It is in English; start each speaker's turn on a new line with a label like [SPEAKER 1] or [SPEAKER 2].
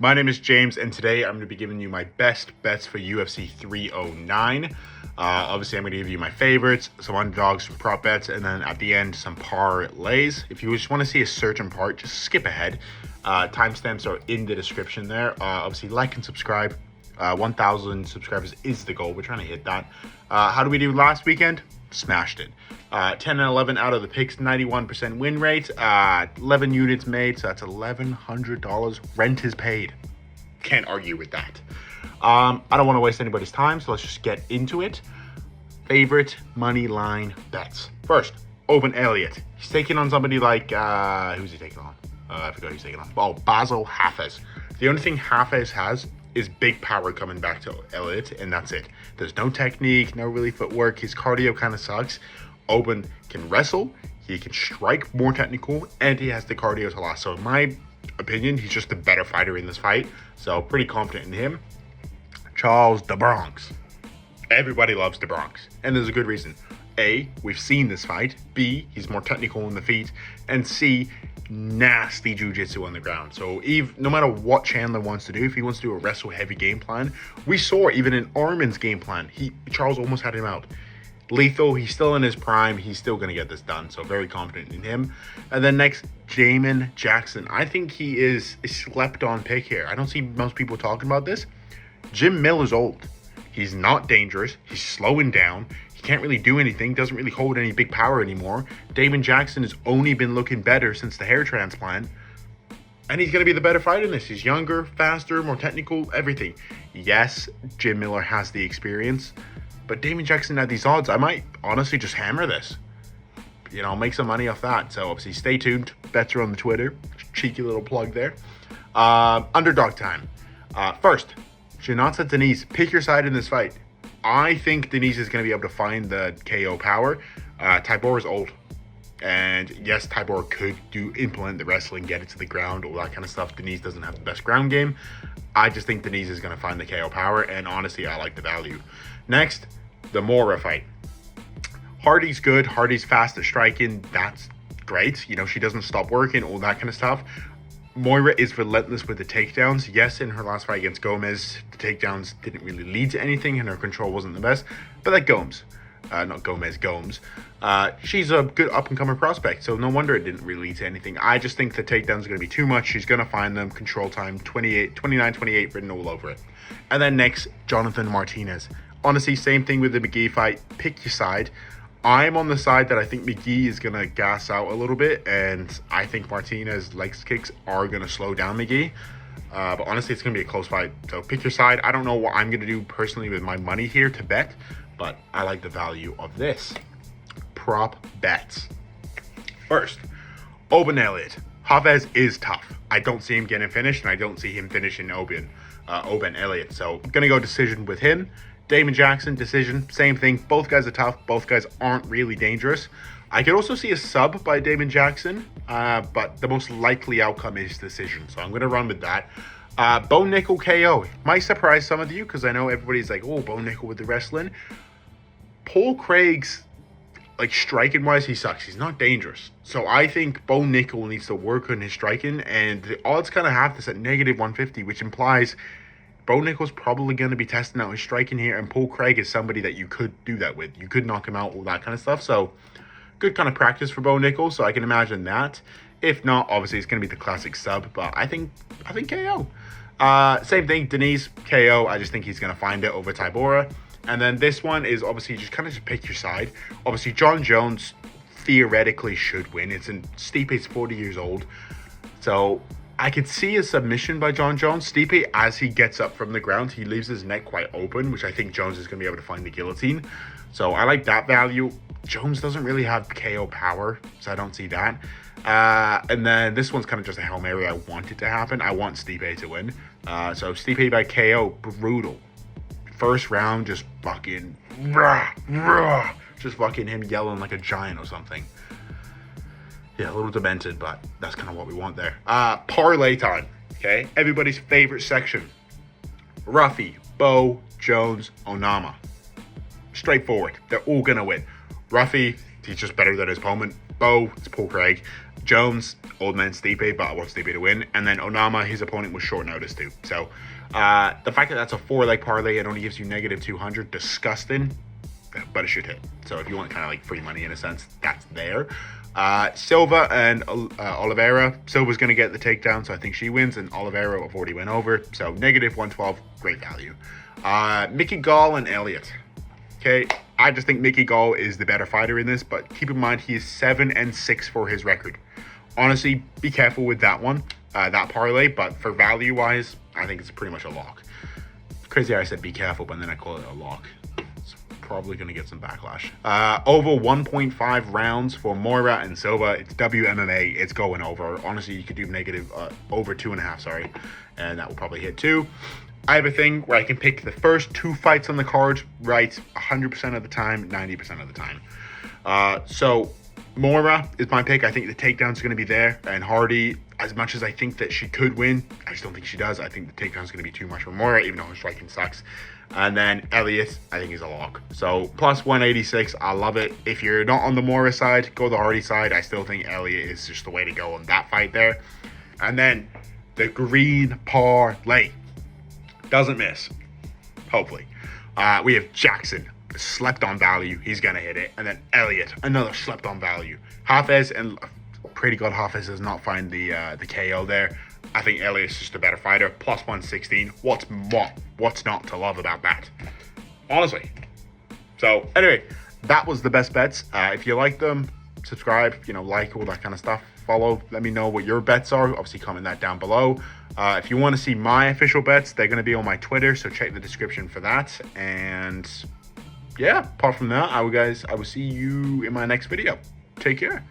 [SPEAKER 1] My name is James, and today I'm going to be giving you my best bets for UFC 309. Obviously, I'm going to give you my favorites, some underdogs, some prop bets, and then at the end, some parlays. If you just want to see a certain part, just skip ahead. Timestamps are in the description there. Obviously, like and subscribe. 1,000 subscribers is the goal. We're trying to hit that. How do we do last weekend? Smashed it. 10 and 11 out of the picks, 91% win rate, 11 units made, so that's $1,100. Rent is paid. Can't argue with that. I don't want to waste anybody's time, so let's just get into it. Favorite money line bets. First, Open Elliott. He's taking on somebody like, who's he taking on? I forgot who he's taking on. Oh, Basil Hafez. The only thing Hafez has is big power coming back to Elliott, and that's it. There's no technique, no really footwork. His cardio kind of sucks. Open can wrestle, he can strike more technical, and he has the cardio to last. So in my opinion, he's just a better fighter in this fight. So pretty confident in him. Charles the Bronx. Everybody loves the Bronx, and there's a good reason. A, we've seen this fight. B, he's more technical in the feet. And C, nasty jiu-jitsu on the ground. So no matter what Chandler wants to do, if he wants to do a wrestle heavy game plan, we saw even in Armin's game plan, Charles almost had him out. Lethal, he's still in his prime, he's still going to get this done, so very confident in him. And then next, Jamin Jackson. I think he is a slept on pick here. I don't see most people talking about this. Jim Miller's old. He's not dangerous, he's slowing down, he can't really do anything, doesn't really hold any big power anymore. Jamin Jackson has only been looking better since the hair transplant, and he's going to be the better fighter in this. He's younger, faster, more technical, everything. Yes, Jim Miller has the experience, but Jamin Jackson at these odds, I might honestly just hammer this. Make some money off that. So obviously stay tuned. Bets are on the Twitter. Cheeky little plug there. Underdog time. First, Janata Denise, pick your side in this fight. I think Denise is going to be able to find the KO power. Tybor is old. And yes, Tybor could implement the wrestling, get it to the ground, all that kind of stuff. Denise doesn't have the best ground game. I just think Denise is going to find the KO power, and honestly, I like the value. Next, the Mora fight. Hardy's good. Hardy's fast at striking. That's great. She doesn't stop working, all that kind of stuff. Moira is relentless with the takedowns. Yes, in her last fight against Gomez, the takedowns didn't really lead to anything and her control wasn't the best. But like Gomes. She's a good up-and-coming prospect, so no wonder it didn't really lead to anything. I just think the takedowns are going to be too much. She's going to find them. Control time, 29-28 written all over it. And then next, Jonathan Martinez. Honestly, same thing with the McGee fight. Pick your side. I'm on the side that I think McGee is going to gas out a little bit, and I think Martinez's leg kicks are going to slow down McGee. But honestly, it's going to be a close fight. So pick your side. I don't know what I'm going to do personally with my money here to bet, but I like the value of this. Prop bets. First, Open Elliott. Hafez is tough. I don't see him getting finished, and I don't see him finishing Open Elliott. So I'm going to go decision with him. Jamin Jackson, decision, same thing. Both guys are tough. Both guys aren't really dangerous. I could also see a sub by Jamin Jackson, but the most likely outcome is decision. So I'm going to run with that. Bo Nickel KO. Might surprise some of you because I know everybody's like, oh, Bo Nickel with the wrestling. Paul Craig's, striking-wise, he sucks. He's not dangerous. So I think Bo Nickel needs to work on his striking, and the odds kind of have this at -150, which implies Bo Nickel's probably going to be testing out his striking here, and Paul Craig is somebody that you could do that with. You could knock him out, all that kind of stuff. So good kind of practice for Bo Nickel, so I can imagine that. If not, obviously it's going to be the classic sub, but I think KO. Same thing, Denise, KO. I just think he's going to find it over Tybora. And then this one is obviously just pick your side. Obviously, John Jones theoretically should win. Stipe's 40 years old. So I could see a submission by John Jones. Stipe, as he gets up from the ground, he leaves his neck quite open, which I think Jones is going to be able to find the guillotine. So I like that value. Jones doesn't really have KO power, so I don't see that. And then this one's kind of just a Hail Mary. I want it to happen. I want Stipe to win. So Stipe by KO, brutal. First round, just fucking, just fucking him yelling like a giant or something. Yeah, a little demented, but that's kind of what we want there. Parlay time, okay? Everybody's favorite section. Ruffy, Bo, Jones, Onama. Straightforward. They're all going to win. Ruffy, he's just better than his opponent. Bo, it's Paul Craig. Jones, old man Stipe, but I want Stipe to win. And then Onama, his opponent was short notice too. So the fact that that's a 4-leg parlay and only gives you negative 200, disgusting, but it should hit. So if you want kind of like free money in a sense, that's there. Silva and Oliveira. Silva's going to get the takedown, so I think she wins, and Oliveira have already went over. So negative 112, great value. Mickey Gall and Elliott. Okay, I just think Mickey Gall is the better fighter in this, but keep in mind he is 7-6 for his record. Honestly, be careful with that one, that parlay, but for value-wise, I think it's pretty much a lock. Crazy how I said be careful, but then I call it a lock. It's probably going to get some backlash. Over 1.5 rounds for Moira and Silva. It's WMMA. It's going over. Honestly, you could do negative over 2.5, sorry, and that will probably hit too. I have a thing where I can pick the first 2 fights on the card right 100% of the time, 90% of the time. So Moira is my pick. I think the takedown's going to be there. And Hardy, as much as I think that she could win, I just don't think she does. I think the takedown's going to be too much for Moira, even though her striking sucks. And then Elliott, I think, is a lock. So plus 186, I love it. If you're not on the Moira side, go the Hardy side. I still think Elliott is just the way to go on that fight there. And then the green parlay. Doesn't miss, hopefully. We have Jackson, slept on value. He's going to hit it. And then Elliott, another slept on value. Hafez, and pretty good Hafez does not find the KO there. I think Elliott's just a better fighter. Plus 116. What's not to love about that? Honestly. So, anyway, that was the best bets. If you like them, subscribe, like, all that kind of stuff. Follow, let me know what your bets are. Obviously, comment that down below. If you want to see my official bets, they're going to be on my Twitter, so check the description for that. And yeah, apart from that, I will see you in my next video. Take care.